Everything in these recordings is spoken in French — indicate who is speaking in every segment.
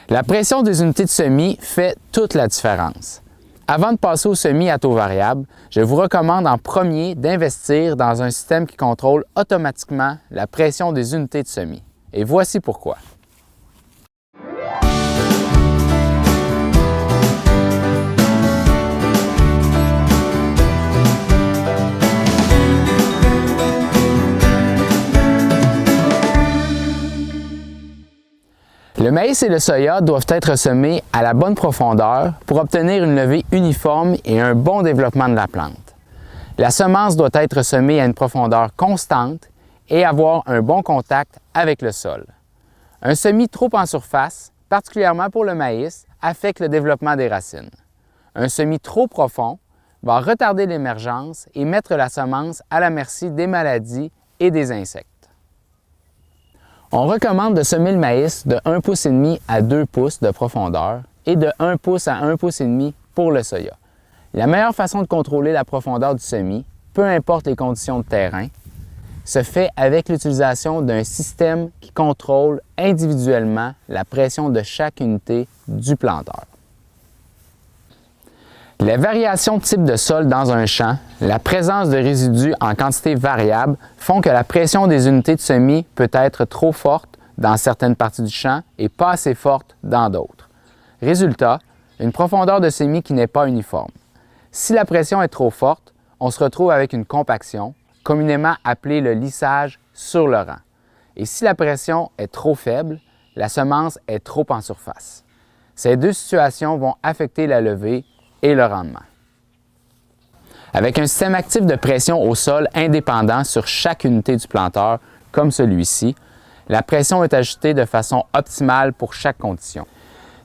Speaker 1: La pression des unités de semis fait toute la différence. Avant de passer au semis à taux variable, je vous recommande en premier d'investir dans un système qui contrôle automatiquement la pression des unités de semis. Et voici pourquoi. Le maïs et le soya doivent être semés à la bonne profondeur pour obtenir une levée uniforme et un bon développement de la plante. La semence doit être semée à une profondeur constante et avoir un bon contact avec le sol. Un semis trop en surface, particulièrement pour le maïs, affecte le développement des racines. Un semis trop profond va retarder l'émergence et mettre la semence à la merci des maladies et des insectes. On recommande de semer le maïs de 1,5 pouce à 2 pouces de profondeur et de 1 pouce à 1,5 pouce pour le soya. La meilleure façon de contrôler la profondeur du semis, peu importe les conditions de terrain, se fait avec l'utilisation d'un système qui contrôle individuellement la pression de chaque unité du planteur. Les variations de type de sol dans un champ, la présence de résidus en quantité variable font que la pression des unités de semis peut être trop forte dans certaines parties du champ et pas assez forte dans d'autres. Résultat, une profondeur de semis qui n'est pas uniforme. Si la pression est trop forte, on se retrouve avec une compaction, communément appelée le lissage sur le rang. Et si la pression est trop faible, la semence est trop en surface. Ces deux situations vont affecter la levée et le rendement. Avec un système actif de pression au sol indépendant sur chaque unité du planteur, comme celui-ci, la pression est ajustée de façon optimale pour chaque condition.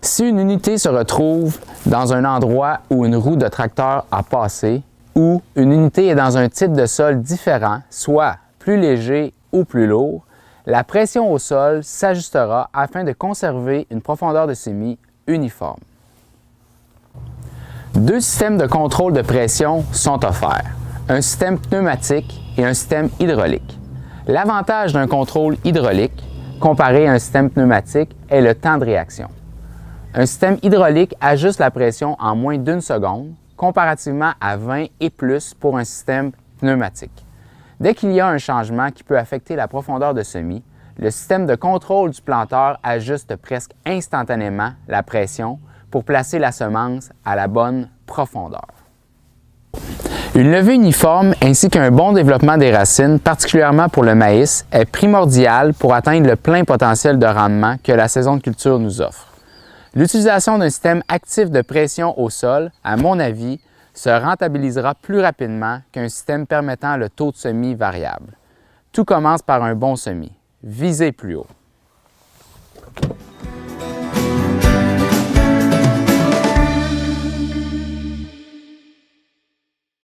Speaker 1: Si une unité se retrouve dans un endroit où une roue de tracteur a passé ou une unité est dans un type de sol différent, soit plus léger ou plus lourd, la pression au sol s'ajustera afin de conserver une profondeur de semis uniforme. Deux systèmes de contrôle de pression sont offerts, un système pneumatique et un système hydraulique. L'avantage d'un contrôle hydraulique, comparé à un système pneumatique, est le temps de réaction. Un système hydraulique ajuste la pression en moins d'1 seconde, comparativement à 20 et plus pour un système pneumatique. Dès qu'il y a un changement qui peut affecter la profondeur de semis, le système de contrôle du planteur ajuste presque instantanément la pression pour placer la semence à la bonne profondeur. Une levée uniforme ainsi qu'un bon développement des racines, particulièrement pour le maïs, est primordial pour atteindre le plein potentiel de rendement que la saison de culture nous offre. L'utilisation d'un système actif de pression au sol, à mon avis, se rentabilisera plus rapidement qu'un système permettant le taux de semis variable. Tout commence par un bon semis. Visez plus haut.